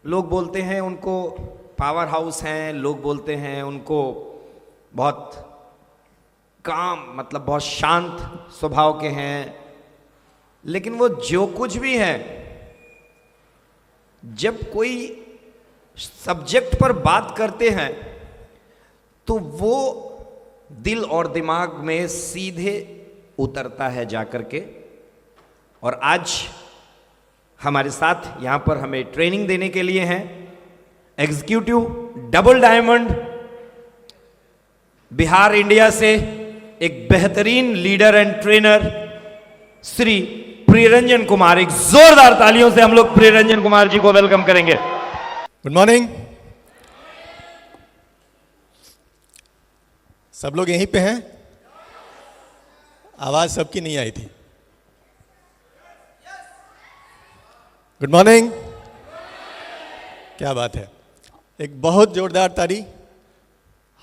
लोग बोलते हैं उनको पावर हाउस हैं, लोग बोलते हैं उनको बहुत काम, मतलब बहुत शांत स्वभाव के हैं। लेकिन वो जो कुछ भी है, जब कोई सब्जेक्ट पर बात करते हैं तो वो दिल और दिमाग में सीधे उतरता है जाकर के। और आज हमारे साथ यहां पर हमें ट्रेनिंग देने के लिए हैं executive double diamond Bihar India से एक बेहतरीन leader and trainer Shri Priyaranjan Kumar. एक जोरदार तालियों से हम लोग प्रियरंजन कुमार जी को वेलकम करेंगे। Good morning. सब लोग यहीं पे हैं? आवाज सबकी नहीं आई थी। Good morning. क्या बात है। एक बहुत जोरदार ताली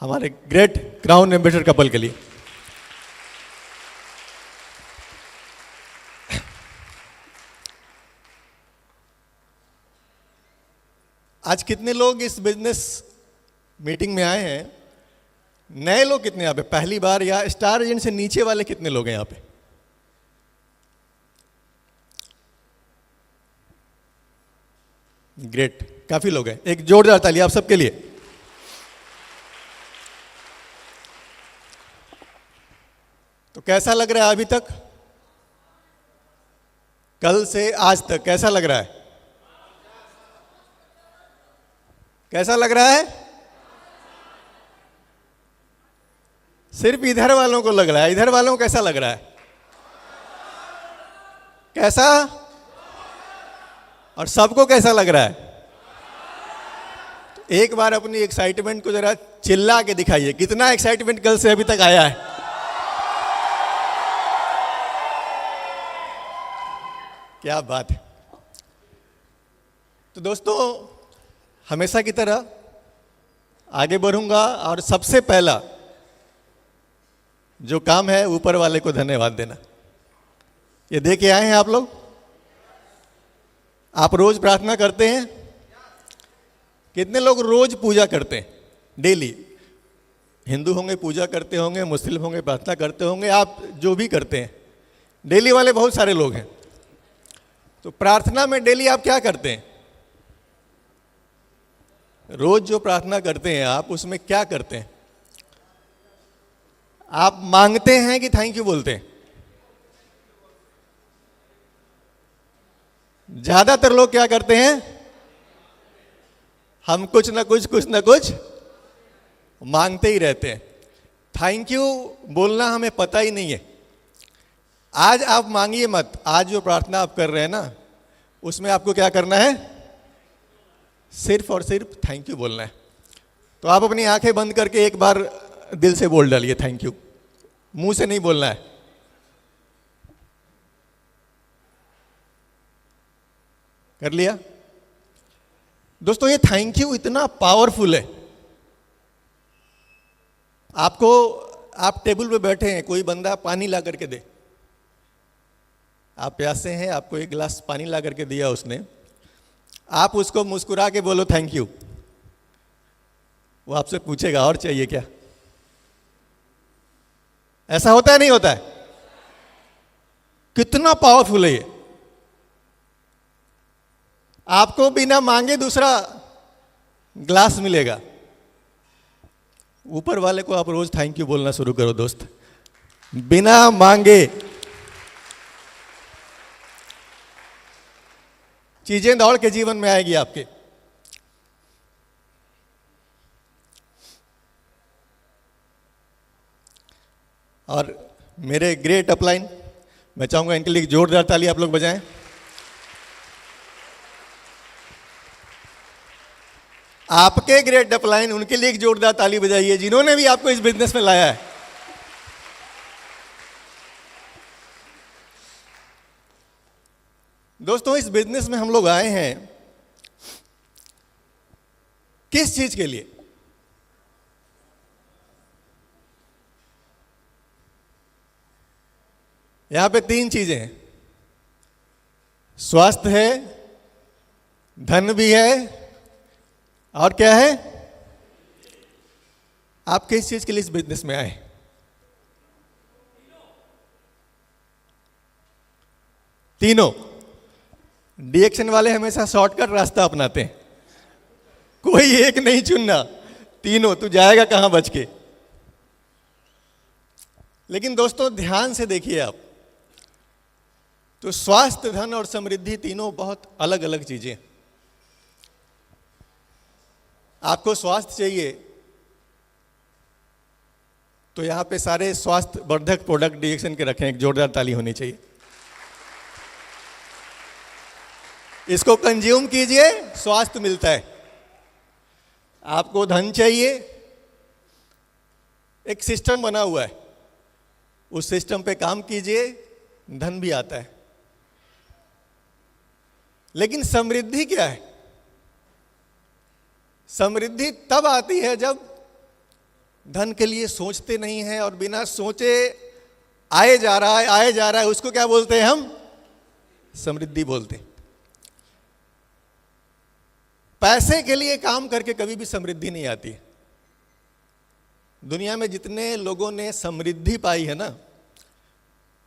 हमारे ग्रेट क्राउन एम्बेसडर कपल के लिए। आज कितने लोग इस बिजनेस मीटिंग में आए हैं? नए लोग कितने यहाँ पे पहली बार, या स्टार एजेंट से नीचे वाले कितने लोग हैं यहाँ पे? ग्रेट, काफी लोग हैं। एक जोरदार ताली आप सबके लिए। तो कैसा लग रहा है अभी तक? कल से आज तक कैसा लग रहा है? कैसा लग रहा है? सिर्फ इधर वालों को लग रहा है। इधर वालों को कैसा लग रहा है? कैसा? और सबको कैसा लग रहा है? तो एक बार अपनी एक्साइटमेंट को जरा चिल्ला के दिखाइए। कितना एक्साइटमेंट कल से अभी तक आया है? क्या बात है। तो दोस्तों, हमेशा की तरह आगे बढ़ूंगा और सबसे पहला जो काम है ऊपर वाले को धन्यवाद देना। ये दे के आए हैं आप लोग। आप रोज प्रार्थना करते हैं? कितने लोग रोज पूजा करते हैं? डेली। हिंदू होंगे पूजा करते होंगे, मुस्लिम होंगे प्रार्थना करते होंगे, आप जो भी करते हैं डेली वाले बहुत सारे लोग हैं। तो प्रार्थना में डेली आप क्या करते हैं? रोज जो प्रार्थना करते हैं आप, उसमें क्या करते हैं? आप मांगते हैं कि थैंक यू बोलते हैं? ज्यादातर लोग क्या करते हैं? हम कुछ ना कुछ मांगते ही रहते हैं। थैंक यू बोलना हमें पता ही नहीं है। आज आप मांगिए मत। आज जो प्रार्थना आप कर रहे हैं ना, उसमें आपको क्या करना है? सिर्फ और सिर्फ थैंक यू बोलना है। तो आप अपनी आंखें बंद करके एक बार दिल से बोल डालिए थैंक यू। मुंह से नहीं बोलना है। कर लिया? दोस्तों, ये थैंक यू इतना पावरफुल है। आपको, आप टेबल पे बैठे हैं, कोई बंदा पानी ला करके दे, आप प्यासे हैं, आपको एक गिलास पानी ला करके दिया उसने, आप उसको मुस्कुरा के बोलो थैंक यू। वो आपसे पूछेगा और चाहिए क्या? ऐसा होता है नहीं होता है? कितना पावरफुल है ये। आपको बिना मांगे दूसरा ग्लास मिलेगा। ऊपर वाले को आप रोज थैंक यू बोलना शुरू करो दोस्त, बिना मांगे। चीजें दौड़ के जीवन में आएगी आपके। और मेरे ग्रेट अपलाइन, मैं चाहूंगा इनके लिए जोरदार ताली आप लोग बजाएं। आपके ग्रेट अपलाइन, उनके लिए एक जोरदार ताली बजाइए जिन्होंने भी आपको इस बिजनेस में लाया है। दोस्तों, इस बिजनेस में हम लोग आए हैं किस चीज के लिए? यहां पे तीन चीजें हैं। स्वास्थ्य है, धन भी है और क्या है? आप किस चीज के लिए इस बिजनेस में आए? तीनों। डीएक्शन वाले हमेशा शॉर्टकट रास्ता अपनाते हैं, कोई एक नहीं चुनना, तीनों। तू जाएगा कहां बच के? लेकिन दोस्तों ध्यान से देखिए आप, तो स्वास्थ्य, धन और समृद्धि तीनों बहुत अलग अलग चीजें। आपको स्वास्थ्य चाहिए तो यहां पे सारे स्वास्थ्य वर्धक प्रोडक्ट डीएक्शन के रखें, एक जोरदार ताली होनी चाहिए। इसको कंज्यूम कीजिए, स्वास्थ्य मिलता है। आपको धन चाहिए, एक सिस्टम बना हुआ है, उस सिस्टम पे काम कीजिए, धन भी आता है। लेकिन समृद्धि क्या है? समृद्धि तब आती है जब धन के लिए सोचते नहीं हैं और बिना सोचे आए जा रहा है, उसको क्या बोलते हैं हम? समृद्धि बोलते हैं। पैसे के लिए काम करके कभी भी समृद्धि नहीं आती। दुनिया में जितने लोगों ने समृद्धि पाई है ना,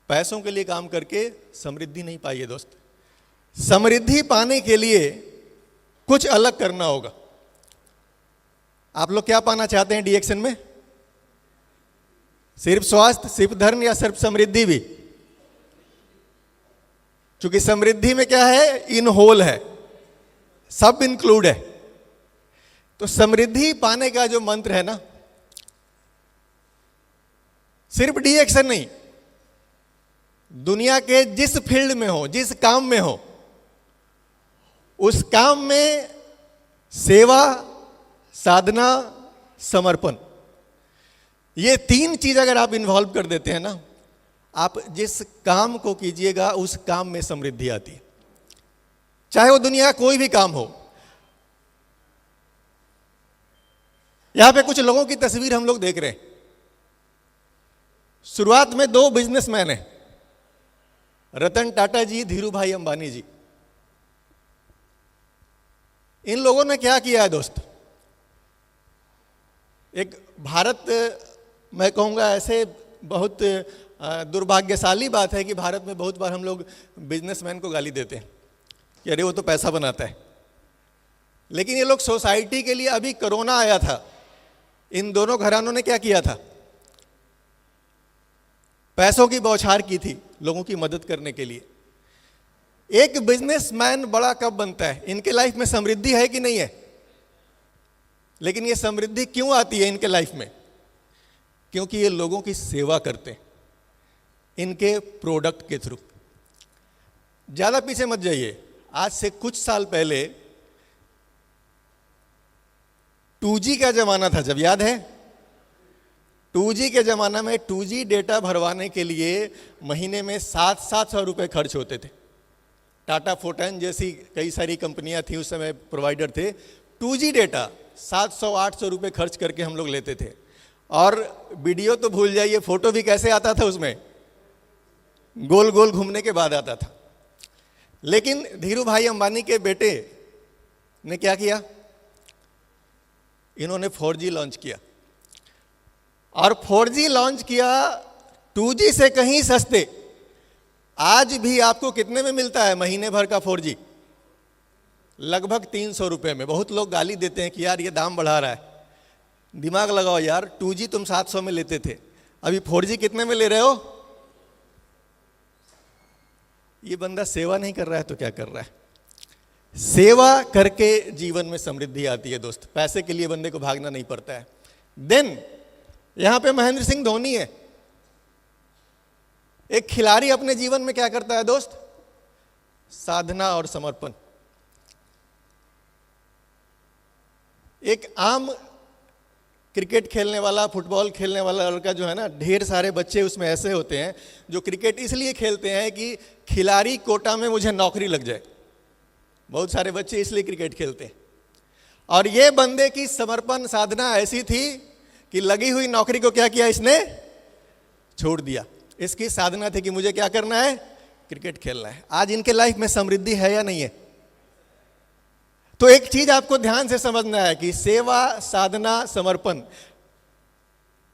पैसों के लिए काम करके समृद्धि नहीं पाई है दोस्त। समृद्धि पाने के लिए कुछ अलग करना होगा। आप लोग क्या पाना चाहते हैं डीएक्शन में? सिर्फ स्वास्थ्य, सिर्फ धन, या सिर्फ समृद्धि भी? क्योंकि समृद्धि में क्या है? इन होल है, सब इंक्लूड है। तो समृद्धि पाने का जो मंत्र है ना, सिर्फ डीएक्शन नहीं, दुनिया के जिस फील्ड में हो, जिस काम में हो, उस काम में सेवा, साधना, समर्पण, ये तीन चीज अगर आप इन्वॉल्व कर देते हैं ना, आप जिस काम को कीजिएगा उस काम में समृद्धि आती है, चाहे वो दुनिया का कोई भी काम हो। यहां पे कुछ लोगों की तस्वीर हम लोग देख रहे हैं। शुरुआत में दो बिजनेसमैन हैं, रतन टाटा जी, धीरू भाई अंबानी जी। इन लोगों ने क्या किया है दोस्त? एक भारत, मैं कहूंगा ऐसे बहुत दुर्भाग्यशाली बात है कि भारत में बहुत बार हम लोग बिजनेसमैन को गाली देते हैं कि अरे वो तो पैसा बनाता है। लेकिन ये लोग सोसाइटी के लिए, अभी कोरोना आया था, इन दोनों घरानों ने क्या किया था? पैसों की बौछार की थी लोगों की मदद करने के लिए। एक बिजनेसमैन बड़ा कब बनता है? इनके लाइफ में समृद्धि है कि नहीं है? लेकिन ये समृद्धि क्यों आती है इनके लाइफ में? क्योंकि ये लोगों की सेवा करते हैं इनके प्रोडक्ट के थ्रू। ज्यादा पीछे मत जाइए, आज से कुछ साल पहले 2G का जमाना था, जब याद है? 2G के जमाना में 2G डेटा भरवाने के लिए महीने में 700 रुपए खर्च होते थे। टाटा फोर्टाइन जैसी कई सारी कंपनियां थी उस समय, प्रोवाइडर थे। 2G डेटा 700-800 रुपए खर्च करके हम लोग लेते थे। और वीडियो तो भूल जाइए, फोटो भी कैसे आता था उसमें? गोल गोल घूमने के बाद आता था। लेकिन धीरू भाई अंबानी के बेटे ने क्या किया? इन्होंने 4G लॉन्च किया, और 4G लॉन्च किया 2G से कहीं सस्ते। आज भी आपको कितने में मिलता है महीने भर का 4G? लगभग 300 रुपए में। बहुत लोग गाली देते हैं कि यार ये दाम बढ़ा रहा है। दिमाग लगाओ यार, 2G तुम 700 में लेते थे, अभी 4G कितने में ले रहे हो? ये बंदा सेवा नहीं कर रहा है तो क्या कर रहा है? सेवा करके जीवन में समृद्धि आती है दोस्त। पैसे के लिए बंदे को भागना नहीं पड़ता है। देन यहां पे महेंद्र सिंह धोनी है। एक खिलाड़ी अपने जीवन में क्या करता है दोस्त? साधना और समर्पण। एक आम क्रिकेट खेलने वाला, फुटबॉल खेलने वाला लड़का जो है ना, ढेर सारे बच्चे उसमें ऐसे होते हैं जो क्रिकेट इसलिए खेलते हैं कि खिलाड़ी कोटा में मुझे नौकरी लग जाए। बहुत सारे बच्चे इसलिए क्रिकेट खेलते हैं। और ये बंदे की समर्पण साधना ऐसी थी कि लगी हुई नौकरी को क्या किया इसने? छोड़ दिया। इसकी साधना थी कि मुझे क्या करना है? क्रिकेट खेलना है। आज इनके लाइफ में समृद्धि है या नहीं है? तो एक चीज आपको ध्यान से समझना है कि सेवा, साधना, समर्पण,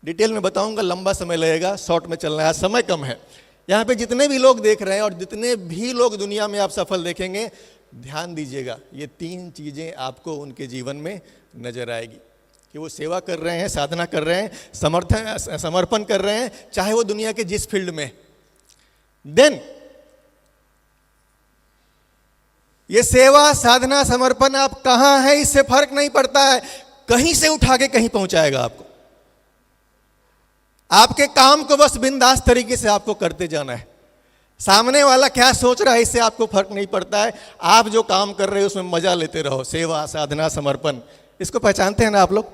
डिटेल में बताऊंगा, लंबा समय लगेगा, शॉर्ट में चलना है, समय कम है। यहाँ पे जितने भी लोग देख रहे हैं और जितने भी लोग दुनिया में आप सफल देखेंगे, ध्यान दीजिएगा, ये 3 चीजें आपको उनके जीवन में नजर आएगी कि वो सेवा कर रहे हैं, साधना कर रहे हैं, समर्पण कर रहे हैं, चाहे वो दुनिया के जिस फील्ड में। देन ये सेवा, साधना, समर्पण आप कहां हैं इससे फर्क नहीं पड़ता है, कहीं से उठा के कहीं पहुंचाएगा आपको। आपके काम को बस बिंदास तरीके से आपको करते जाना है। सामने वाला क्या सोच रहा है इससे आपको फर्क नहीं पड़ता है। आप जो काम कर रहे हो उसमें मजा लेते रहो। सेवा, साधना, समर्पण, इसको पहचानते हैं ना आप लोग?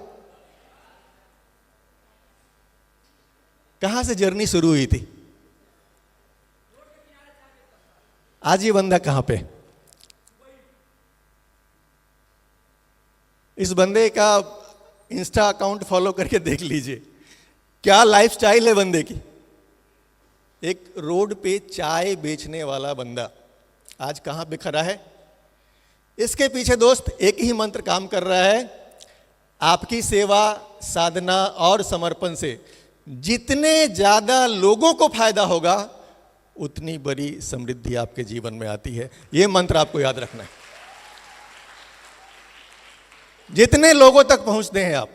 कहां से जर्नी शुरू हुई थी? आज ये बंदा कहां पे? इस बंदे का इंस्टा अकाउंट फॉलो करके देख लीजिए, क्या लाइफस्टाइल है बंदे की। एक रोड पे चाय बेचने वाला बंदा आज कहां पे खड़ा है? इसके पीछे दोस्त एक ही मंत्र काम कर रहा है, आपकी सेवा, साधना और समर्पण से जितने ज्यादा लोगों को फायदा होगा उतनी बड़ी समृद्धि आपके जीवन में आती है। यह मंत्र आपको याद रखना है। जितने लोगों तक पहुंचते हैं आप,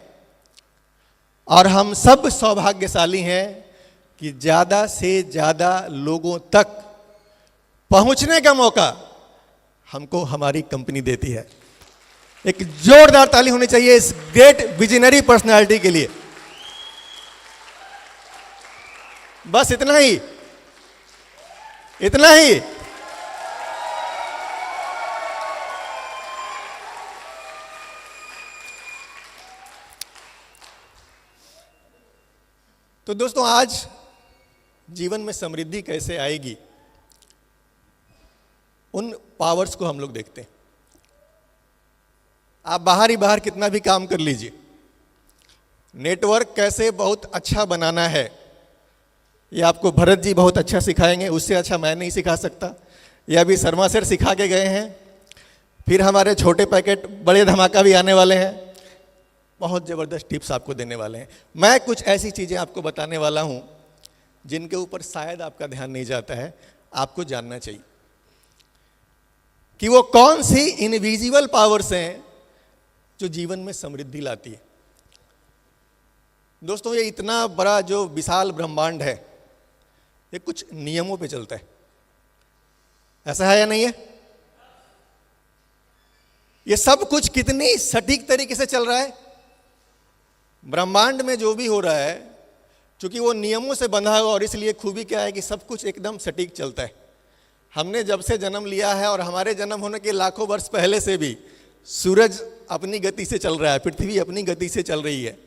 और हम सब सौभाग्यशाली हैं कि ज्यादा से ज्यादा लोगों तक पहुंचने का मौका हमको हमारी कंपनी देती है। एक जोरदार ताली होनी चाहिए इस ग्रेट विजनरी पर्सनालिटी के लिए। बस इतना ही, इतना ही। तो दोस्तों, आज जीवन में समृद्धि कैसे आएगी, उन पावर्स को हम लोग देखते हैं। आप बाहर ही बाहर कितना भी काम कर लीजिए, नेटवर्क कैसे बहुत अच्छा बनाना है ये आपको भरत जी बहुत अच्छा सिखाएंगे। उससे अच्छा मैं नहीं सिखा सकता। ये अभी शर्मा सर सिखा के गए हैं। फिर हमारे छोटे पैकेट बड़े धमाका भी आने वाले हैं। बहुत ज़बरदस्त टिप्स आपको देने वाले हैं। मैं कुछ ऐसी चीज़ें आपको बताने वाला हूं जिनके ऊपर शायद आपका ध्यान नहीं जाता है, आपको जानना चाहिए कि वो कौन सी इनविजिबल पावर्स हैं जो जीवन में समृद्धि लाती है। दोस्तों, ये इतना बड़ा जो विशाल ब्रह्मांड है, ये कुछ नियमों पे चलता है। ऐसा है या नहीं है? ये सब कुछ कितनी सटीक तरीके से चल रहा है। ब्रह्मांड में जो भी हो रहा है, क्योंकि वो नियमों से बंधा हुआ, और इसलिए खूबी क्या है कि सब कुछ एकदम सटीक चलता है। हमने जब से जन्म लिया है और हमारे जन्म होने के लाखों वर्ष पहले से भी सूरज अपनी गति से चल रहा है, पृथ्वी अपनी गति से चल रही है।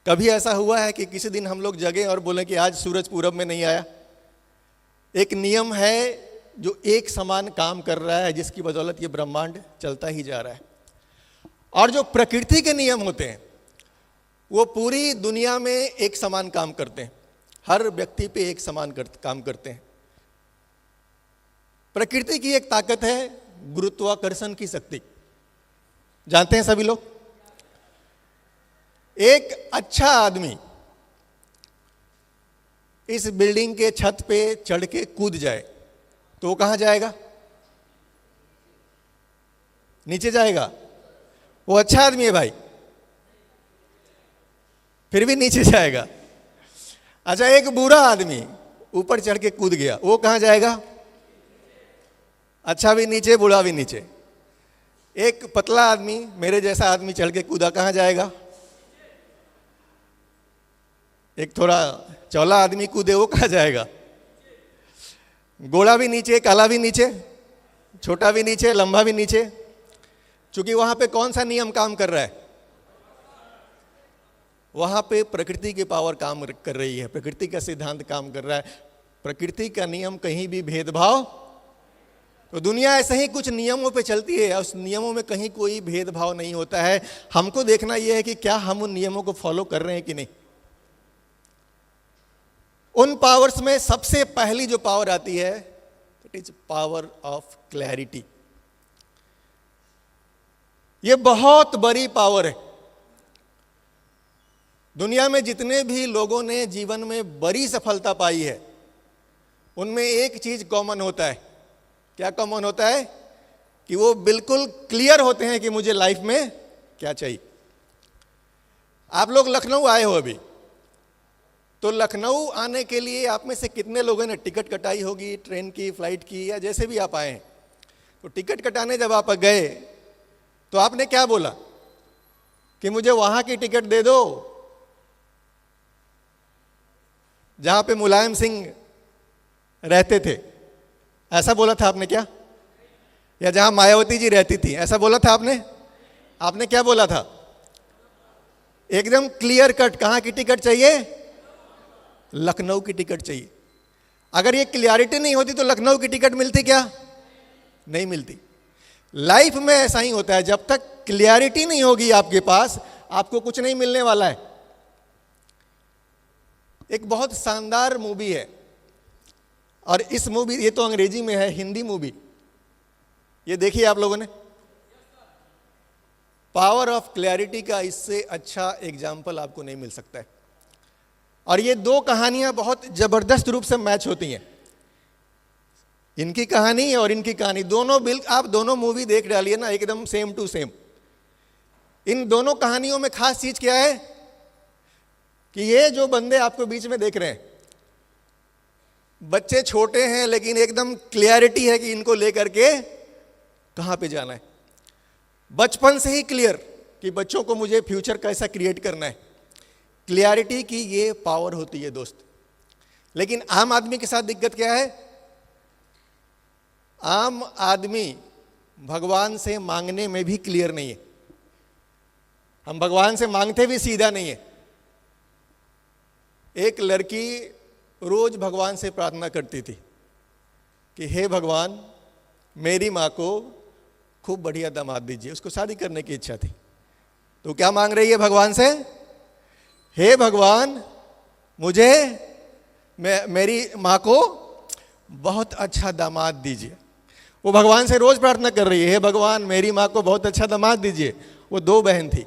कभी ऐसा हुआ है कि किसी दिन हम लोग जगें और बोलें कि आज सूरज पूरब में नहीं आया? एक नियम है जो एक समान काम कर रहा है, जिसकी बदौलत ये ब्रह्मांड चलता ही जा रहा है। और जो प्रकृति के नियम होते हैं वो पूरी दुनिया में एक समान काम करते हैं, हर व्यक्ति पे एक समान काम करते हैं। प्रकृति की एक ताकत है गुरुत्वाकर्षण की शक्ति, जानते हैं सभी लोग। एक अच्छा आदमी इस बिल्डिंग के छत पे चढ़ के कूद जाए तो वो कहां जाएगा? नीचे जाएगा। वो अच्छा आदमी है भाई, फिर भी नीचे जाएगा। अच्छा, एक बुरा आदमी ऊपर चढ़ के कूद गया, वो कहां जाएगा? अच्छा भी नीचे, बुरा भी नीचे। एक पतला आदमी, मेरे जैसा आदमी चढ़ के कूदा, कहां जाएगा? एक थोड़ा चौला आदमी कूदे, वो कहां जाएगा? गोरा भी नीचे, काला भी नीचे, छोटा भी नीचे, लंबा भी नीचे। क्योंकि वहां पे कौन सा नियम काम कर रहा है? वहां पे प्रकृति की पावर काम कर रही है, प्रकृति का सिद्धांत काम कर रहा है। प्रकृति का नियम, कहीं भी भेदभाव। तो दुनिया ऐसे ही कुछ नियमों पे चलती है, उस नियमों में कहीं कोई भेदभाव नहीं होता है। हमको देखना यह है कि क्या हम उन नियमों को फॉलो कर रहे हैं कि नहीं। उन पावर्स में सबसे पहली जो पावर आती है, it is power of clarity. ये बहुत बड़ी पावर है। दुनिया में जितने भी लोगों ने जीवन में बड़ी सफलता पाई है, उनमें एक चीज कॉमन होता है। क्या कॉमन होता है? कि वो बिल्कुल क्लियर होते हैं कि मुझे लाइफ में क्या चाहिए। आप लोग लखनऊ आए हो अभी, तो लखनऊ आने के लिए आप में से कितने लोगों ने टिकट कटाई होगी, ट्रेन की, फ्लाइट की, या जैसे भी आप आए हैं? तो टिकट कटाने जब आप गए तो आपने क्या बोला? कि मुझे वहां की टिकट दे दो जहां पे मुलायम सिंह रहते थे, ऐसा बोला था आपने क्या? या जहां मायावती जी रहती थी, ऐसा बोला था आपने? आपने क्या बोला था? एकदम क्लियर कट, कहां की टिकट चाहिए? लखनऊ की टिकट चाहिए। अगर ये क्लियरिटी नहीं होती तो लखनऊ की टिकट मिलती क्या? नहीं मिलती। लाइफ में ऐसा ही होता है, जब तक क्लियरिटी नहीं होगी आपके पास, आपको कुछ नहीं मिलने वाला है। एक बहुत शानदार मूवी है, और इस मूवी, ये तो अंग्रेजी में है, हिंदी मूवी, ये देखिए आप लोगों ने। पावर ऑफ क्लैरिटी का इससे अच्छा एग्जाम्पल आपको नहीं मिल सकता है। और ये दो कहानियां बहुत जबरदस्त रूप से मैच होती हैं, इनकी कहानी और इनकी कहानी दोनों आप दोनों मूवी देख डालिए ना, एकदम सेम टू सेम। इन दोनों कहानियों में खास चीज क्या है? कि ये जो बंदे आपको बीच में देख रहे हैं, बच्चे छोटे हैं लेकिन एकदम क्लियरिटी है कि इनको लेकर के कहां पे जाना है। बचपन से ही क्लियर कि बच्चों को मुझे फ्यूचर कैसा क्रिएट करना है। क्लियरिटी की ये पावर होती है दोस्त। लेकिन आम आदमी के साथ दिक्कत क्या है? आम आदमी भगवान से मांगने में भी क्लियर नहीं है। हम भगवान से मांगते भी सीधा नहीं है। एक लड़की रोज भगवान से प्रार्थना करती थी कि हे भगवान, मेरी माँ को खूब बढ़िया दामाद दीजिए। उसको शादी करने की इच्छा थी। तो क्या मांग रही है भगवान से? हे भगवान, मुझे मेरी माँ को बहुत अच्छा दामाद दीजिए। वो भगवान से रोज प्रार्थना कर रही है, हे भगवान, मेरी माँ को बहुत अच्छा दामाद दीजिए। वो दो बहन थी।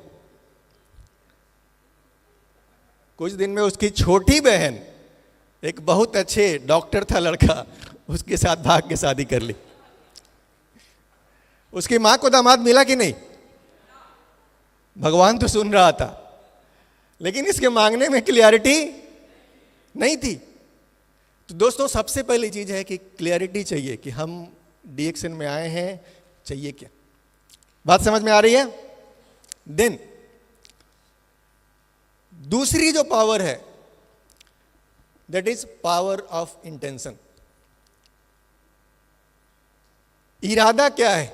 कुछ दिन में उसकी छोटी बहन, एक बहुत अच्छे डॉक्टर था लड़का, उसके साथ भाग के शादी कर ली। उसकी मां को दामाद मिला कि नहीं? भगवान तो सुन रहा था, लेकिन इसके मांगने में क्लियरिटी नहीं थी। तो दोस्तों, सबसे पहली चीज है कि क्लियरिटी चाहिए कि हम डीएक्शन में आए हैं, चाहिए क्या। बात समझ में आ रही है? देन दूसरी जो पावर है, that is power of intention. इरादा क्या है?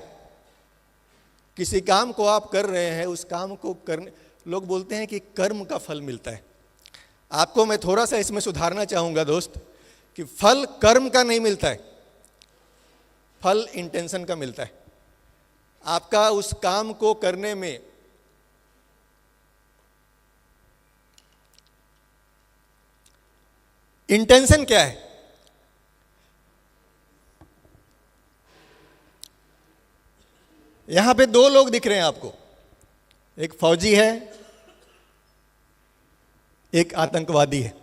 किसी काम को आप कर रहे हैं, उस काम को करने, लोग बोलते हैं कि कर्म का फल मिलता है। आपको मैं थोड़ा सा इसमें सुधारना चाहूंगा दोस्त, कि फल कर्म का नहीं मिलता है, फल इंटेंशन का मिलता है। आपका उस काम को करने में इंटेंशन क्या है? यहां पे दो लोग दिख रहे हैं आपको, एक फौजी है, एक आतंकवादी है।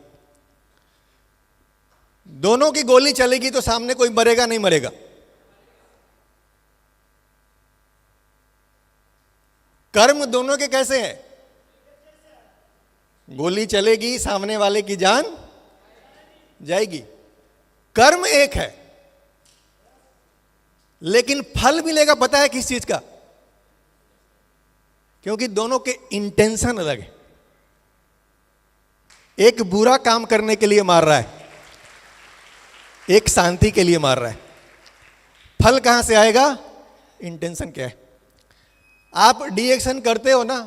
दोनों की गोली चलेगी तो सामने कोई मरेगा नहीं मरेगा? कर्म दोनों के कैसे हैं? गोली चलेगी, सामने वाले की जान जाएगी। कर्म एक है, लेकिन फल मिलेगा पता है किस चीज का? क्योंकि दोनों के इंटेंशन अलग है। एक बुरा काम करने के लिए मार रहा है, एक शांति के लिए मार रहा है। फल कहां से आएगा? इंटेंशन क्या है? आप डीएक्शन करते हो ना,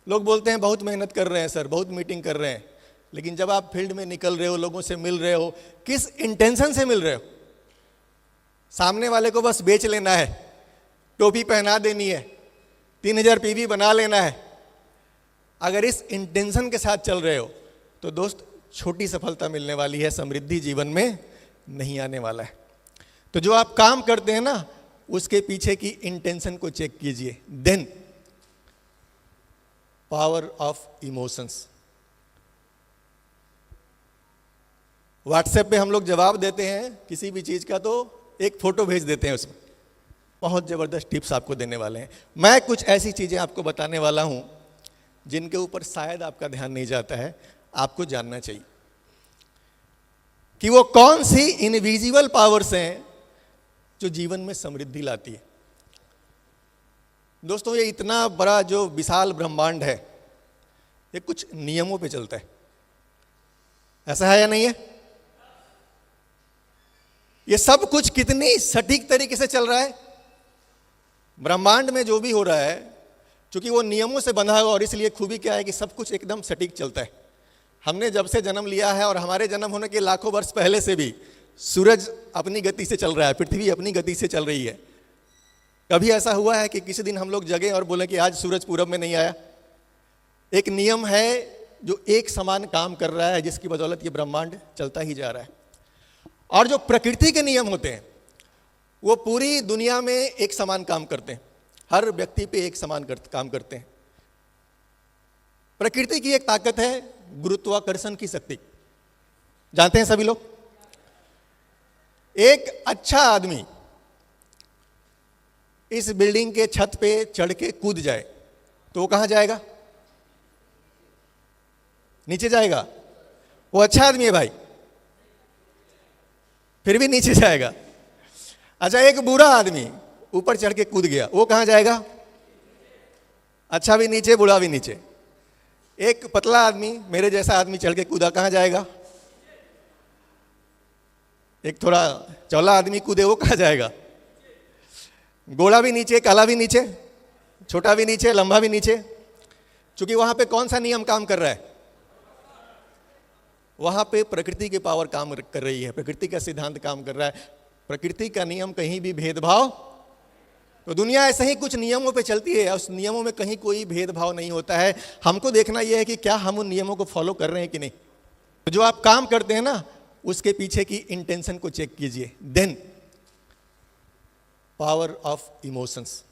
लोग बोलते हैं बहुत मेहनत कर रहे हैं सर, बहुत मीटिंग कर रहे हैं, लेकिन जब आप फील्ड में निकल रहे हो, लोगों से मिल रहे हो, किस इंटेंशन से मिल रहे हो? सामने वाले को बस बेच लेना है, टोपी पहना देनी है, 3000 पीवी बना लेना है। अगर इस इंटेंशन के साथ चल रहे हो तो दोस्त छोटी सफलता मिलने वाली है, समृद्धि जीवन में नहीं आने वाला है। तो जो आप काम करते हैं ना, उसके पीछे की इंटेंशन को चेक कीजिए, then power of emotions. WhatsApp पे हम लोग जवाब देते हैं किसी भी चीज का तो एक फोटो भेज देते हैं उसमें। बहुत जबरदस्त टिप्स आपको देने वाले हैं। मैं कुछ ऐसी चीजें आपको बताने वाला हूं जिनके ऊपर शायद आपका ध्यान नहीं जाता है, आपको जानना चाहिए कि वो कौन सी इनविजिबल पावर्स हैं जो जीवन में समृद्धि लाती है। दोस्तों, ये इतना बड़ा जो विशाल ब्रह्मांड है, ये कुछ नियमों पे चलता है। ऐसा है या नहीं है? ये सब कुछ कितनी सटीक तरीके से चल रहा है। ब्रह्मांड में जो भी हो रहा है, क्योंकि वो नियमों से बंधा हुआ, और इसलिए खूबी क्या है कि सब कुछ एकदम सटीक चलता है। हमने जब से जन्म लिया है और हमारे जन्म होने के लाखों वर्ष पहले से भी सूरज अपनी गति से चल रहा है, पृथ्वी अपनी गति से चल रही है। कभी ऐसा हुआ है कि किसी दिन हम लोग जगे और बोले कि आज सूरज पूरब में नहीं आया? एक नियम है जो एक समान काम कर रहा है, जिसकी बदौलत ये ब्रह्मांड चलता ही जा रहा है। और जो प्रकृति के नियम होते हैं वो पूरी दुनिया में एक समान काम करते हैं, हर व्यक्ति पे एक समान काम करते हैं। प्रकृति की एक ताकत है गुरुत्वाकर्षण की शक्ति, जानते हैं सभी लोग। एक अच्छा आदमी इस बिल्डिंग के छत पे चढ़ के कूद जाए तो वो कहां जाएगा? नीचे जाएगा। वो अच्छा आदमी है भाई, फिर भी नीचे जाएगा। अच्छा, एक बुरा आदमी ऊपर चढ़ के कूद गया, वो कहां जाएगा? अच्छा भी नीचे, बुरा भी नीचे। एक पतला आदमी, मेरे जैसा आदमी चढ़ के कूदा, कहां जाएगा? एक थोड़ा चौला आदमी कूदे, वो कहां जाएगा? गोरा भी नीचे, काला भी नीचे, छोटा भी नीचे, लंबा भी नीचे। क्योंकि वहां पे कौन सा नियम काम कर रहा है? वहां पे प्रकृति की पावर काम कर रही है, प्रकृति का सिद्धांत काम कर रहा है। प्रकृति का नियम, कहीं भी भेदभाव। तो दुनिया ऐसे ही कुछ नियमों पे चलती है, उस नियमों में कहीं कोई भेदभाव नहीं होता है। हमको देखना यह है कि क्या हम उन नियमों को फॉलो कर रहे हैं कि नहीं। तो जो आप काम करते हैं ना, उसके पीछे की इंटेंशन को चेक कीजिए। Then power of emotions.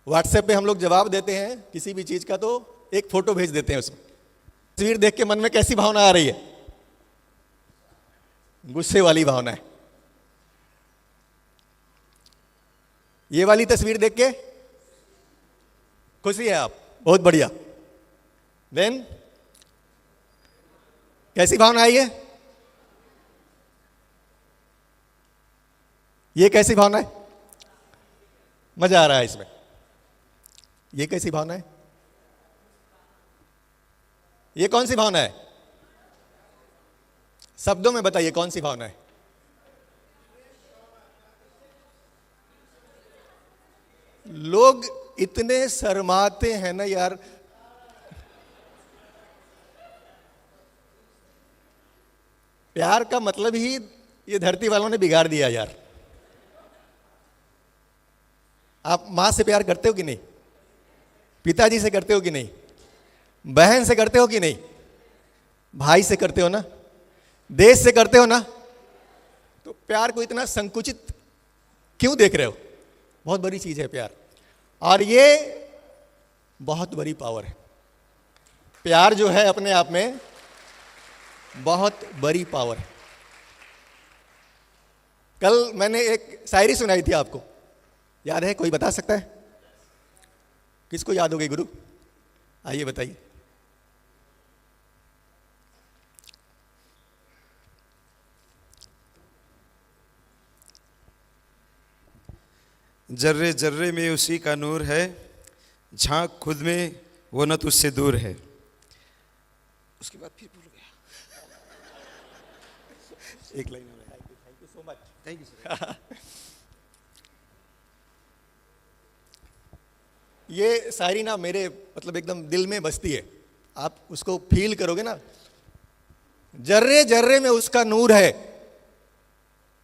WhatsApp पे हम लोग जवाब देते हैं किसी भी चीज का तो एक फोटो भेज देते हैं उसमें। तस्वीर देख के मन में कैसी भावना आ रही है? गुस्से वाली भावना है। ये वाली तस्वीर देख के खुशी है आप, बहुत बढ़िया। देन कैसी भावना आई है? ये कैसी भावना है? मजा आ रहा है इसमें। ये कैसी भावना है? ये कौन सी भावना है? शब्दों में बताइए, कौन सी भावना है? लोग इतने शर्माते हैं ना यार। प्यार का मतलब ही ये धरती वालों ने बिगाड़ दिया यार। आप मां से प्यार करते हो कि नहीं? पिताजी से करते हो कि नहीं? बहन से करते हो कि नहीं? भाई से करते हो ना? देश से करते हो ना? तो प्यार को इतना संकुचित क्यों देख रहे हो? बहुत बड़ी चीज है प्यार, और ये बहुत बड़ी पावर है। प्यार जो है अपने आप में बहुत बड़ी पावर है। कल मैंने एक शायरी सुनाई थी आपको, याद है? कोई बता सकता है? किसको याद हो गई गुरु? आइए बताइए। जर्रे जर्रे में उसी का नूर है, झांक खुद में वो न तुझसे दूर है। उसके बाद फिर भूल गया। एक लाइन और है। Thank you so much. Thank you. ये शायरी ना मेरे मतलब एकदम दिल में बसती है। आप उसको फील करोगे ना, जर्रे जर्रे में उसका नूर है।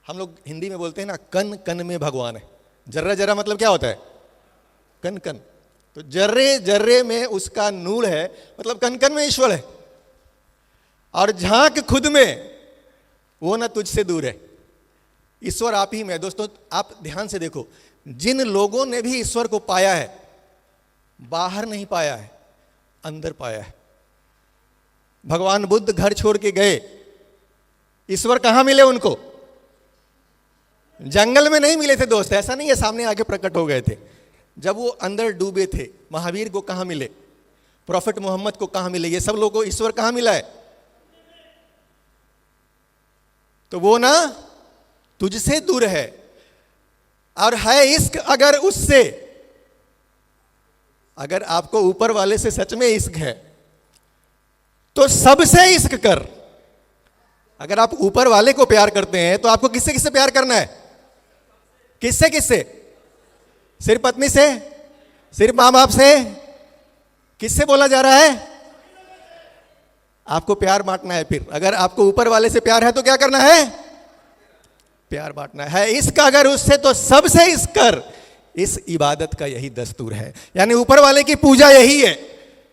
हम लोग हिंदी में बोलते हैं ना, कन कन में भगवान है। जर्रा जर्रा मतलब क्या होता है? कन कन। तो जर्रे जर्रे में उसका नूर है, मतलब कन कन में ईश्वर है। और झांक खुद में वो ना तुझसे दूर है। ईश्वर आप ही में। दोस्तों आप ध्यान से देखो, जिन लोगों ने भी ईश्वर को पाया है बाहर नहीं पाया है, अंदर पाया है। भगवान बुद्ध घर छोड़ के गए, ईश्वर कहां मिले उनको? जंगल में नहीं मिले थे दोस्त, ऐसा नहीं है सामने आके प्रकट हो गए थे। जब वो अंदर डूबे थे, महावीर को कहां मिले, प्रॉफिट मोहम्मद को कहां मिले, ये सब लोगों को ईश्वर कहां मिला है? तो वो ना तुझसे दूर है, और है इश्क अगर उससे, अगर आपको ऊपर वाले से सच में इश्क है तो सबसे इश्क कर। अगर आप ऊपर वाले को प्यार करते हैं तो आपको किससे किससे प्यार करना है? किससे किससे? सिर्फ पत्नी से? सिर्फ मां बाप से? किससे बोला जा रहा है? आपको प्यार बांटना है। फिर अगर आपको ऊपर वाले से प्यार है तो क्या करना है? प्यार बांटना है। इसका अगर उससे तो सबसे इस कर। इस इबादत का यही दस्तूर है, यानी ऊपर वाले की पूजा यही है।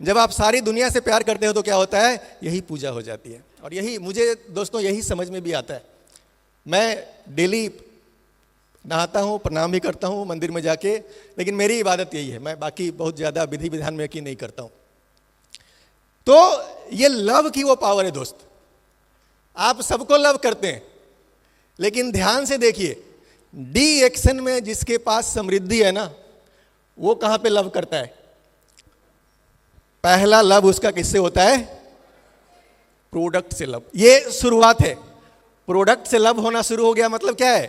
जब आप सारी दुनिया से प्यार करते हो तो क्या होता है? यही पूजा हो जाती है। और यही मुझे दोस्तों यही समझ में भी आता है। मैं डेली नहाता हूँ, प्रणाम भी करता हूँ मंदिर में जाके, लेकिन मेरी इबादत यही है। मैं बाकी बहुत ज़्यादा विधि विधान में यकीन नहीं करता हूँ। तो ये लव की वो पावर है दोस्त। आप सबको लव करते हैं, लेकिन ध्यान से देखिए, डी एक्शन में जिसके पास समृद्धि है ना, वो कहाँ पे लव करता है? पहला लव उसका किससे होता है? प्रोडक्ट से लव। ये शुरुआत है। प्रोडक्ट से लव होना शुरू हो गया मतलब क्या है?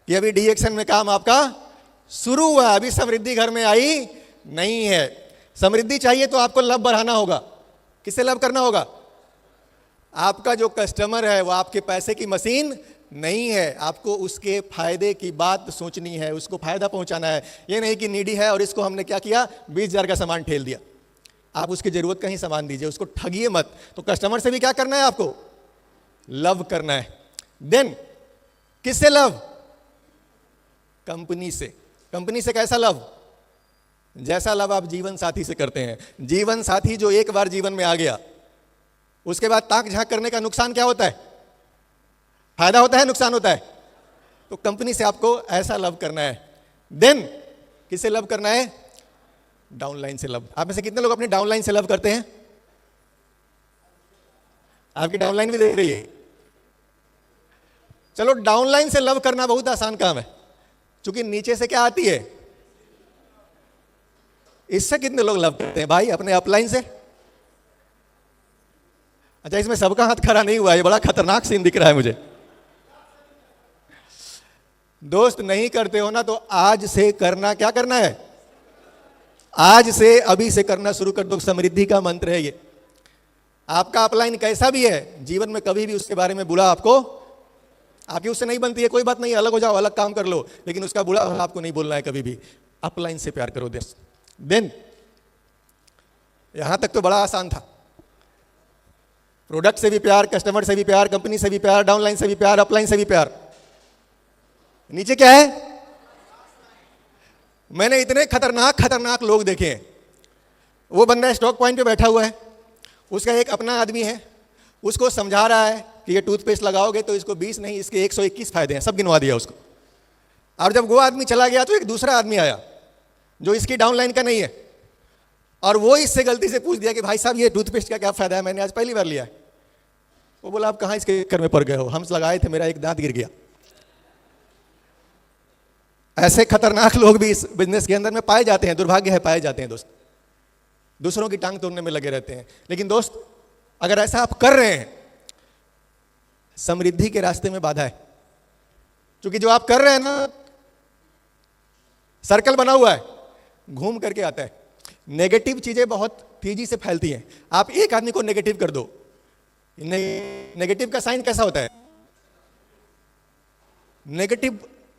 कि अभी डी एक्शन में काम आपका शुरू हुआ, अभी समृद्धि घर में आई नहीं है। समृद्धि चाहिए तो आपको लव बढ़ाना होगा। किससे लव करना होगा? आपका जो कस्टमर है वो आपके पैसे की मशीन नहीं है, आपको उसके फायदे की बात सोचनी है, उसको फायदा पहुंचाना है। ये नहीं कि नीडी है और इसको हमने क्या किया, 20,000 का सामान ठेल दिया। आप उसकी जरूरत का ही सामान दीजिए, उसको ठगिए मत। तो कस्टमर से भी क्या करना है? आपको लव करना है। देन किससे लव? कंपनी से। कंपनी से कैसा लव? जैसा लव आप जीवन साथी से करते हैं। जीवन साथी जो एक बार जीवन में आ गया, उसके बाद ताक झांक करने का नुकसान क्या होता है? फायदा होता है, नुकसान होता है? तो कंपनी से आपको ऐसा लव करना है। देन किससे लव करना है? डाउनलाइन से लव। आप में से कितने लोग अपनी डाउनलाइन से लव करते हैं? आपकी डाउनलाइन भी देख रही है। चलो, डाउनलाइन से लव करना बहुत आसान काम है, क्योंकि नीचे से क्या आती है? इससे कितने लोग लव करते हैं भाई अपने अपलाइन से? अच्छा, इसमें सबका हाथ खड़ा नहीं हुआ, ये बड़ा खतरनाक सीन दिख रहा है मुझे। दोस्त नहीं करते हो ना, तो आज से करना, क्या करना है? आज से, अभी से करना शुरू कर दो। समृद्धि का मंत्र है ये। आपका अपलाइन कैसा भी है, जीवन में कभी भी उसके बारे में बुरा आपको, आपकी उससे नहीं बनती है, कोई बात नहीं, अलग हो जाओ, अलग काम कर लो, लेकिन उसका बुरा आपको नहीं बोलना है कभी भी। अपलाइन से प्यार करो दोस्त। देन यहां तक तो बड़ा आसान था। प्रोडक्ट से भी प्यार, कस्टमर से भी प्यार, कंपनी से भी प्यार, डाउनलाइन से भी प्यार, अपलाइन से भी प्यार। नीचे क्या है? मैंने इतने खतरनाक खतरनाक लोग देखे हैं। वो बंदा स्टॉक पॉइंट पे बैठा हुआ है, उसका एक अपना आदमी है, उसको समझा रहा है कि ये टूथपेस्ट लगाओगे तो इसको 20 नहीं, इसके 121 फायदे हैं, सब गिनवा दिया उसको। और जब वो आदमी चला गया तो एक दूसरा आदमी आया जो इसकी डाउनलाइन का नहीं है, और वो इससे गलती से पूछ दिया कि भाई साहब ये टूथपेस्ट का क्या फायदा है, मैंने आज पहली बार लिया है। वो बोला आप कहाँ इसके चक्कर में पड़ गए हो, हम लगाए थे, मेरा एक दांत गिर गया। ऐसे खतरनाक लोग भी इस बिजनेस के अंदर में पाए जाते हैं, दुर्भाग्य है, पाए जाते हैं दोस्त। दूसरों की टांग तोड़ने में लगे रहते हैं। लेकिन दोस्त, अगर ऐसा आप कर रहे हैं, समृद्धि के रास्ते में बाधा है। क्योंकि जो आप कर रहे हैं ना, सर्कल बना हुआ है, घूम करके आता है। नेगेटिव चीजें बहुत तेजी से फैलती हैं। आप एक आदमी को नेगेटिव कर दो, नेगेटिव का साइन कैसा होता है?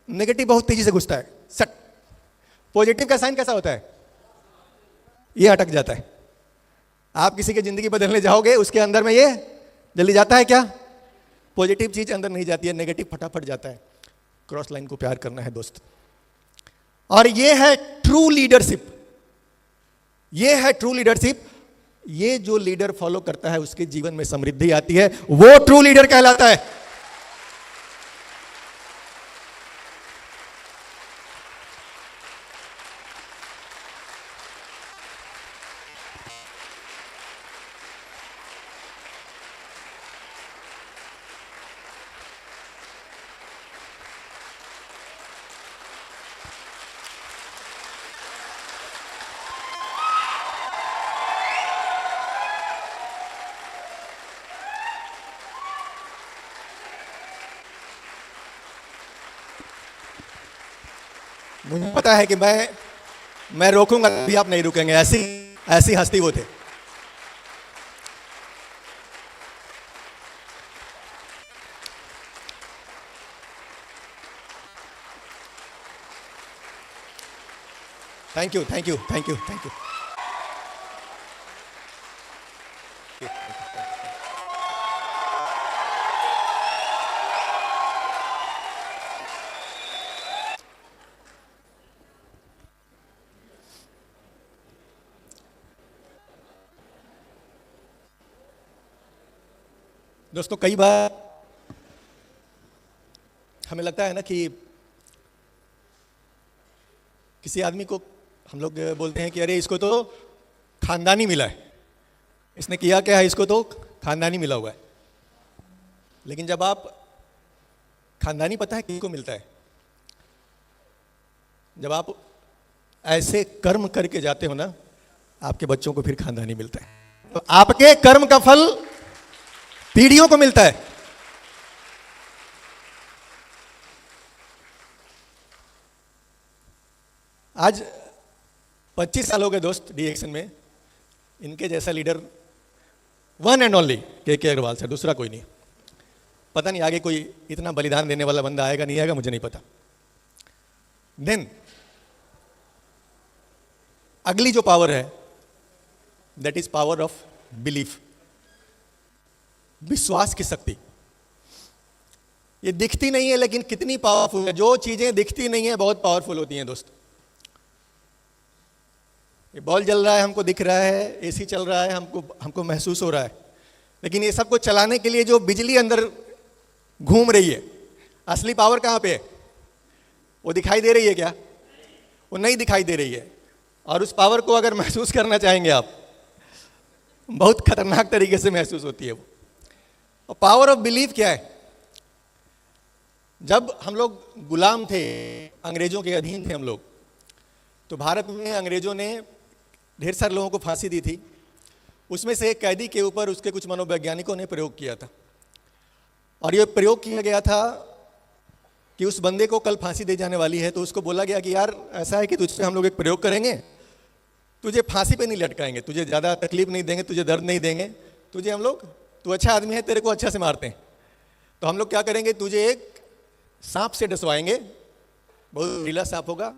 नेगेटिव बहुत तेजी से घुसता है, सट। पॉजिटिव का साइन कैसा होता है? ये अटक जाता है। आप किसी की जिंदगी बदलने जाओगे, उसके अंदर में ये जल्दी जाता है क्या? पॉजिटिव चीज अंदर नहीं जाती है, नेगेटिव फटाफट जाता है। क्रॉस लाइन को प्यार करना है दोस्त। और ये है ट्रू लीडरशिप। ये है ट्रू लीडरशिप। ये जो लीडर फॉलो करता है उसके जीवन में समृद्धि आती है, वो ट्रू लीडर कहलाता है। मुझे पता है कि मैं रोकूंगा भी आप नहीं रुकेंगे, ऐसी ऐसी हस्ती वो थे। Thank you, thank you, thank you, thank you. दोस्तों, कई बार हमें लगता है ना कि किसी आदमी को हम लोग बोलते हैं कि अरे इसको तो खानदानी मिला है, इसने किया क्या है, इसको तो खानदानी मिला हुआ है। लेकिन जब आप खानदानी पता है किसको मिलता है? जब आप ऐसे कर्म करके जाते हो ना, आपके बच्चों को फिर खानदानी मिलता है। तो आपके कर्म का फल पीढ़ियों को मिलता है। आज 25 साल हो गए दोस्त डी एक्शन में, इनके जैसा लीडर वन एंड ओनली के अग्रवाल सर, दूसरा कोई नहीं। पता नहीं आगे कोई इतना बलिदान देने वाला बंदा आएगा नहीं आएगा, मुझे नहीं पता। देन अगली जो पावर है, that is power of belief, विश्वास की शक्ति। ये दिखती नहीं है लेकिन कितनी पावरफुल है। जो चीजें दिखती नहीं है बहुत पावरफुल होती हैं दोस्त। ये बॉल जल रहा है, हमको दिख रहा है, एसी चल रहा है, हमको महसूस हो रहा है, लेकिन ये सब को चलाने के लिए जो बिजली अंदर घूम रही है, असली पावर कहाँ पे है? वो दिखाई दे रही है क्या? वो नहीं दिखाई दे रही है। और उस पावर को अगर महसूस करना चाहेंगे आप, बहुत खतरनाक तरीके से महसूस होती है वो। और पावर ऑफ बिलीफ क्या है? जब हम लोग गुलाम थे, अंग्रेजों के अधीन थे हम लोग, तो भारत में अंग्रेजों ने ढेर सारे लोगों को फांसी दी थी। उसमें से एक कैदी के ऊपर उसके कुछ मनोवैज्ञानिकों ने प्रयोग किया था, और ये प्रयोग किया गया था कि उस बंदे को कल फांसी दी जाने वाली है, तो उसको बोला गया कि यार ऐसा है कि तुझसे हम लोग एक प्रयोग करेंगे, तुझे फांसी पे नहीं लटकाएंगे, तुझे ज़्यादा तकलीफ नहीं देंगे, तुझे दर्द नहीं देंगे, तुझे हम लोग, तू अच्छा आदमी है, तेरे को अच्छा से मारते हैं, तो हम लोग क्या करेंगे, तुझे एक सांप से डसवाएंगे, बहुत ढीला सांप होगा,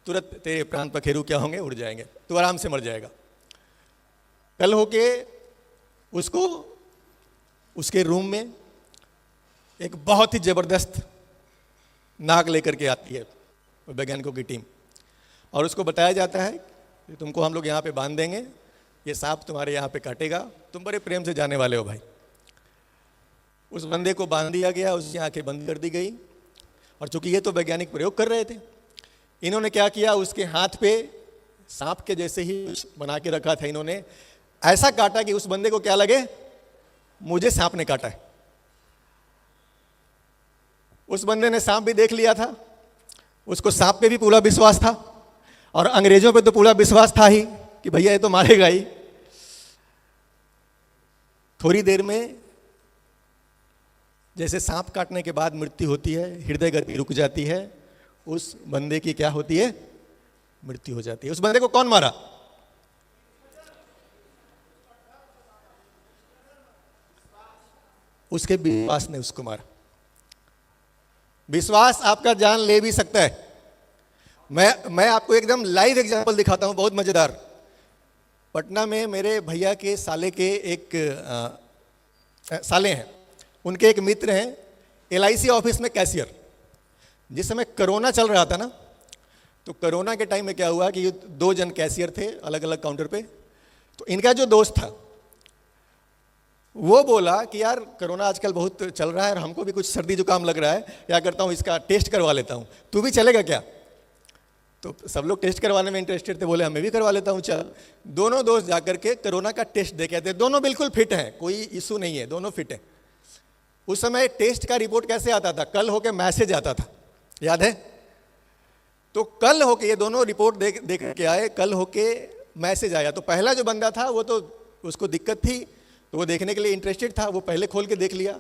तुरंत तेरे प्राण पखेरु क्या होंगे, उड़ जाएंगे, तू आराम से मर जाएगा। कल होके उसको उसके रूम में एक बहुत ही ज़बरदस्त नाग लेकर के आती है वैज्ञानिकों की टीम, और उसको बताया जाता है कि तुमको हम लोग यहाँ पे बांध देंगे, ये सांप तुम्हारे यहाँ पे काटेगा, तुम बड़े प्रेम से जाने वाले हो भाई। उस बंदे को बांध दिया गया, उसकी आंखें बंद कर दी गई, और चूंकि ये तो वैज्ञानिक प्रयोग कर रहे थे, इन्होंने क्या किया, उसके हाथ पे सांप के जैसे ही बना के रखा था, इन्होंने ऐसा काटा कि उस बंदे को क्या लगे, मुझे सांप ने काटा है। उस बंदे ने सांप भी देख लिया था, उसको सांप पे भी पूरा विश्वास था, और अंग्रेजों पे तो पूरा विश्वास था ही कि भैया ये तो मारेगा ही। थोड़ी देर में जैसे सांप काटने के बाद मृत्यु होती है, हृदय गति रुक जाती है, उस बंदे की क्या होती है, मृत्यु हो जाती है। उस बंदे को कौन मारा? उसके विश्वास ने उसको मारा। विश्वास आपका जान ले भी सकता है। मैं आपको एकदम लाइव एग्जांपल दिखाता हूं, बहुत मजेदार। पटना में मेरे भैया के साले के एक साले हैं, उनके एक मित्र हैं LIC ऑफिस में कैशियर। जिस समय कोरोना चल रहा था ना, तो कोरोना के टाइम में क्या हुआ कि 2 जन कैशियर थे अलग अलग काउंटर पे। तो इनका जो दोस्त था वो बोला कि यार कोरोना आजकल बहुत चल रहा है और हमको भी कुछ सर्दी जुकाम लग रहा है, क्या करता हूँ इसका टेस्ट करवा लेता हूँ, तू भी चलेगा क्या? तो सब लोग टेस्ट करवाने में इंटरेस्टेड थे, बोले मैं भी करवा लेता हूँ चल। दोनों दोस्त जाकर के कोरोना का टेस्ट दे के आते, दोनों बिल्कुल फिट हैं, कोई इशू नहीं है, दोनों फिट हैं। उस समय टेस्ट का रिपोर्ट कैसे आता था? कल होके मैसेज आता था, याद है? तो कल होके ये दोनों रिपोर्ट देख के आए, कल होके मैसेज आया। तो पहला जो बंदा था वो तो उसको दिक्कत थी, तो वो देखने के लिए इंटरेस्टेड था, वो पहले खोल के देख लिया,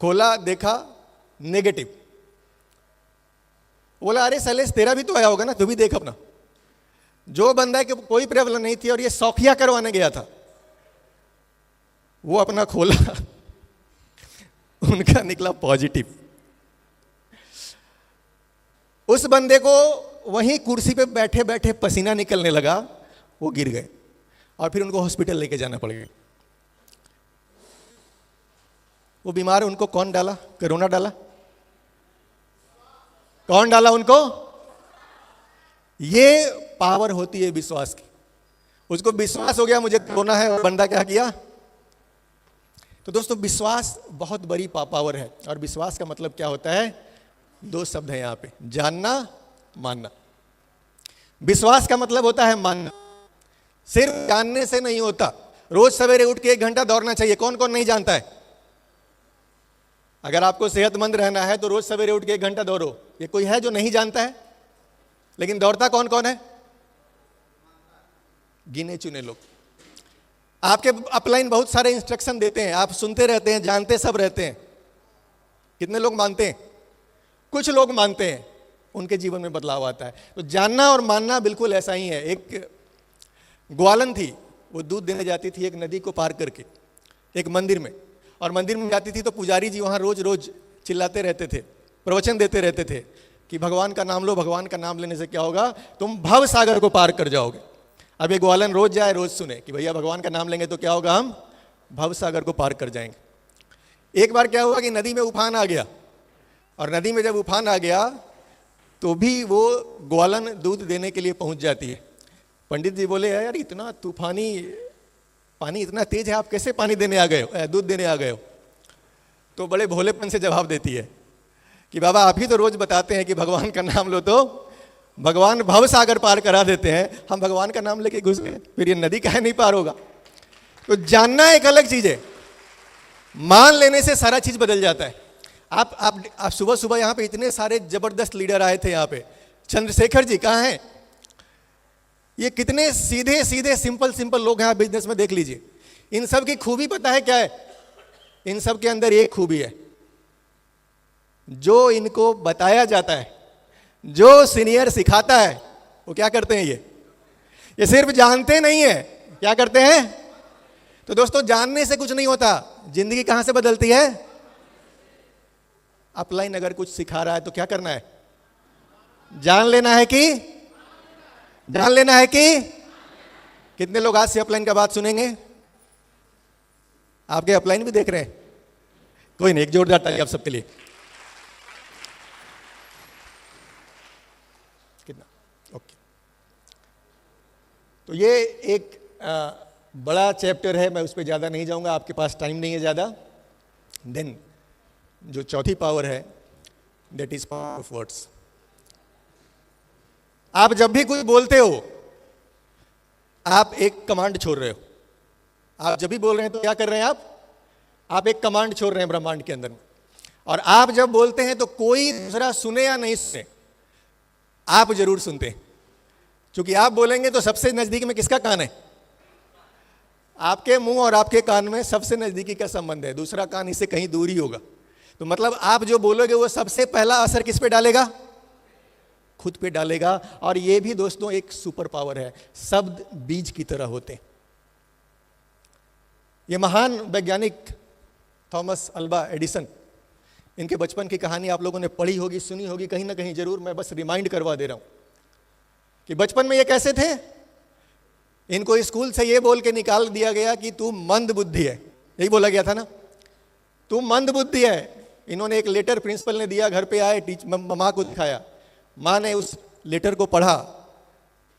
खोला देखा नेगेटिव। बोला अरे सैलेश तेरा भी तो आया होगा ना, तू भी देख अपना। जो बंदा के कोई प्रॉब्लम नहीं थी और ये शौकिया करवाने गया था, वो अपना खोला, उनका निकला पॉजिटिव। उस बंदे को वहीं कुर्सी पे बैठे बैठे पसीना निकलने लगा, वो गिर गए और फिर उनको हॉस्पिटल लेके जाना पड़ गया। वो बीमार है, उनको कौन डाला? कोरोना डाला? कौन डाला उनको? ये पावर होती है विश्वास की। उसको विश्वास हो गया मुझे कोरोना है, और बंदा क्या किया? तो दोस्तों विश्वास बहुत बड़ी पावर है। और विश्वास का मतलब क्या होता है? दो शब्द है यहां पे, जानना, मानना। विश्वास का मतलब होता है मानना। सिर्फ जानने से नहीं होता। रोज सवेरे उठ के 1 घंटा दौड़ना चाहिए। कौन कौन नहीं जानता है? अगर आपको सेहतमंद रहना है तो रोज सवेरे उठ के 1 घंटा दौड़ो। ये कोई है जो नहीं जानता है? लेकिन दौड़ता कौन कौन है? गिने चुने लोग। आपके अपलाइन बहुत सारे इंस्ट्रक्शन देते हैं, आप सुनते रहते हैं, जानते सब रहते हैं। कितने लोग मानते हैं? कुछ लोग मानते हैं, उनके जीवन में बदलाव आता है। तो जानना और मानना बिल्कुल ऐसा ही है। एक ग्वालन थी, वो दूध देने जाती थी एक नदी को पार करके एक मंदिर में, और मंदिर में जाती थी तो पुजारी जी वहाँ रोज रोज चिल्लाते रहते थे, प्रवचन देते रहते थे कि भगवान का नाम लो, भगवान का नाम लेने से क्या होगा, तुम भव सागर को पार कर जाओगे। अब ये ग्वालन रोज जाए, रोज सुने कि भैया भगवान का नाम लेंगे तो क्या होगा, हम भव सागर को पार कर जाएंगे। एक बार क्या हुआ कि नदी में उफान आ गया, और नदी में जब उफान आ गया तो भी वो ग्वालन दूध देने के लिए पहुंच जाती है। पंडित जी बोले यार इतना तूफानी पानी इतना तेज है, आप कैसे पानी देने आ गए हो, दूध देने आ गए हो? तो बड़े भोलेपन से जवाब देती है कि बाबा आप ही तो रोज बताते हैं कि भगवान का नाम लो तो भगवान भव सागर पार करा देते हैं, हम भगवान का नाम लेके घुस गए, फिर ये नदी काहे नहीं पार होगा? तो जानना एक अलग चीज है, मान लेने से सारा चीज बदल जाता है। आप सुबह सुबह यहाँ पे इतने सारे जबरदस्त लीडर आए थे यहाँ पे। चंद्रशेखर जी कहाँ हैं? ये कितने सीधे सीधे सिंपल सिंपल लोग हैं, बिजनेस में देख लीजिए। इन सब की खूबी पता है क्या है? इन सब के अंदर एक खूबी है, जो इनको बताया जाता है, जो सीनियर सिखाता है, वो क्या करते हैं? ये सिर्फ जानते नहीं है, क्या करते हैं? तो दोस्तों जानने से कुछ नहीं होता, जिंदगी कहां से बदलती है? अपलाइन अगर कुछ सिखा रहा है तो क्या करना है? जान लेना है कि जान लेना है कि कितने लोग आज से अपलाइन का बात सुनेंगे? आपके अपलाइन भी देख रहे हैं? कोई नहीं, एक जोरदार ताली आप सबके लिए। कितना? ओके। तो ये एक बड़ा चैप्टर है, मैं उस पर ज्यादा नहीं जाऊंगा, आपके पास टाइम नहीं है ज्यादा। देन जो चौथी पावर है, that is power of words. आप जब भी कुछ बोलते हो, आप एक कमांड छोड़ रहे हो। आप जब भी बोल रहे हैं तो क्या कर रहे हैं? आप एक कमांड छोड़ रहे हैं ब्रह्मांड के अंदर में। और आप जब बोलते हैं तो कोई दूसरा सुने या नहीं सुने, आप जरूर सुनते हैं, क्योंकि आप बोलेंगे तो सबसे नजदीक में किसका कान है? आपके मुंह और आपके कान में सबसे नजदीकी का संबंध है, दूसरा कान इससे कहीं दूर ही होगा। तो मतलब आप जो बोलोगे वो सबसे पहला असर किस पे डालेगा? खुद पे डालेगा। और ये भी दोस्तों एक सुपर पावर है, शब्द बीज की तरह होते हैं। ये महान वैज्ञानिक थॉमस अल्वा एडिसन, इनके बचपन की कहानी आप लोगों ने पढ़ी होगी, सुनी होगी कहीं ना कहीं जरूर, मैं बस रिमाइंड करवा दे रहा हूं कि बचपन में ये कैसे थे। इनको स्कूल से ये बोल के निकाल दिया गया कि तू मंद बुद्धि है, यही बोला गया था ना, तू मंद बुद्धि है। इन्होंने एक लेटर प्रिंसिपल ने दिया, घर पे आए, माँ को दिखाया, माँ ने उस लेटर को पढ़ा।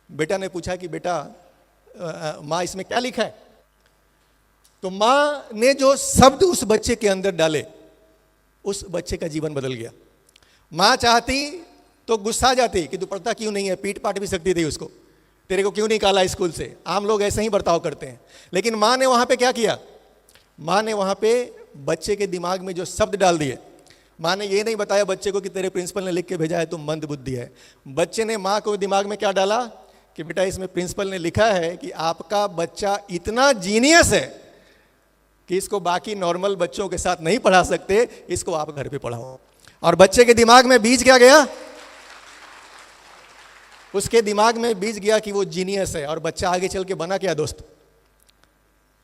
बेटा ने पूछा कि बेटा माँ इसमें क्या लिखा है? तो माँ ने जो शब्द उस बच्चे के अंदर डाले, उस बच्चे का जीवन बदल गया। माँ चाहती तो गुस्सा जाती कि तू पढ़ता क्यों नहीं है, पीट पाट भी सकती थी उसको, तेरे को क्यों निकाला स्कूल से। आम लोग ऐसे ही बर्ताव करते हैं। लेकिन माँ ने वहाँ पे क्या किया? माँ ने वहाँ पे बच्चे के दिमाग में जो शब्द डाल दिए, माँ ने ये नहीं बताया बच्चे को कि तेरे प्रिंसिपल ने लिख के भेजा है तुम मंद बुद्धि है। बच्चे ने माँ को दिमाग में क्या डाला कि बेटा इसमें प्रिंसिपल ने लिखा है कि आपका बच्चा इतना जीनियस है कि इसको बाकी नॉर्मल बच्चों के साथ नहीं पढ़ा सकते, इसको आप घर पे पढ़ाओ। और बच्चे के दिमाग में बीज क्या गया? उसके दिमाग में बीज गया कि वो जीनियस है, और बच्चा आगे चल के बना क्या दोस्त?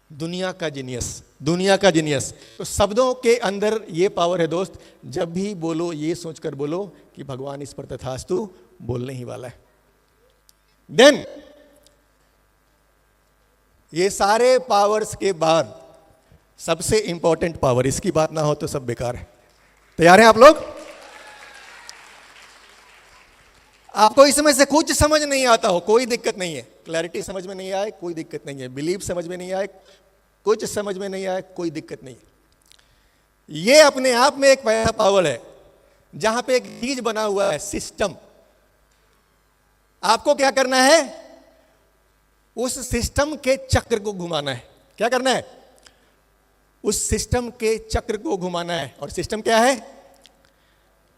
दुनिया का जीनियस, दुनिया का जीनियस। तो शब्दों के अंदर ये पावर है दोस्त, जब भी बोलो ये सोचकर बोलो कि भगवान इस पर तथास्तु बोलने ही वाला है। देन ये सारे पावर्स के बाद सबसे इंपॉर्टेंट पावर, इसकी बात ना हो तो सब बेकार है। तैयार हैं आप लोग? आपको इसमें से कुछ समझ नहीं आता हो, कोई दिक्कत नहीं है। क्लैरिटी समझ में नहीं आए, कोई दिक्कत नहीं है। बिलीव समझ में नहीं आए, कुछ समझ में नहीं आए, कोई दिक्कत नहीं है। ये अपने आप में एक ऐसा पावर है जहां पे एक चीज बना हुआ है, सिस्टम। आपको क्या करना है? उस सिस्टम के चक्र को घुमाना है। क्या करना है? उस सिस्टम के चक्र को घुमाना है। और सिस्टम क्या है?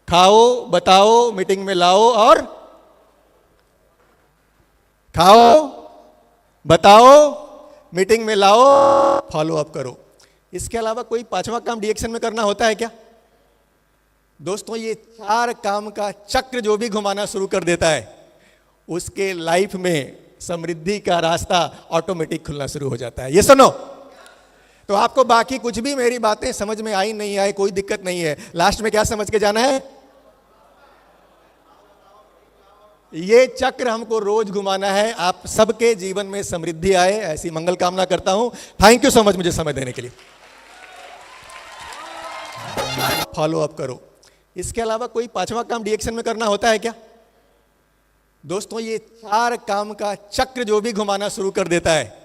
खाओ, बताओ, मीटिंग में लाओ, और खाओ, बताओ, मीटिंग में लाओ, फॉलो अप करो। इसके अलावा कोई पांचवा काम डीएक्शन में करना होता है क्या? दोस्तों, ये 4 काम का चक्र जो भी घुमाना शुरू कर देता है, उसके लाइफ में समृद्धि का रास्ता ऑटोमेटिक खुलना शुरू हो जाता है। ये सुनो, तो आपको बाकी कुछ भी मेरी बातें समझ में आई नहीं आए, कोई दिक्कत नहीं है। लास्ट में क्या समझ के जाना है? ये चक्र हमको रोज घुमाना है। आप सबके जीवन में समृद्धि आए, ऐसी मंगल कामना करता हूं। थैंक यू सो मच मुझे समय देने के लिए। फॉलो अप करो। इसके अलावा कोई पांचवा काम डीएक्शन में करना होता है क्या? दोस्तों, ये 4 काम का चक्र जो भी घुमाना शुरू कर देता है,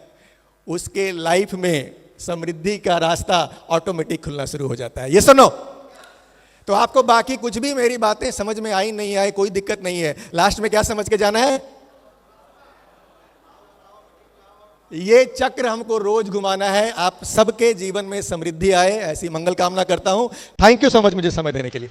उसके लाइफ में समृद्धि का रास्ता ऑटोमेटिक खुलना शुरू हो जाता है। ये सुनो, तो आपको बाकी कुछ भी मेरी बातें समझ में आई नहीं आए, कोई दिक्कत नहीं है। लास्ट में क्या समझ के जाना है? ये चक्र हमको रोज घुमाना है। आप सबके जीवन में समृद्धि आए, ऐसी मंगल कामना करता हूं। थैंक यू सो मच मुझे समय देने के लिए।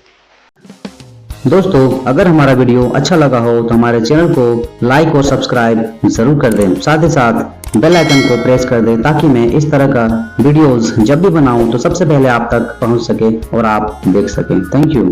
दोस्तों, अगर हमारा वीडियो अच्छा लगा हो तो हमारे चैनल को लाइक और सब्सक्राइब जरूर कर दें। साथ ही साथ बेल आइकन को प्रेस कर दें ताकि मैं इस तरह का वीडियोस जब भी बनाऊं तो सबसे पहले आप तक पहुंच सके और आप देख सकें। Thank you.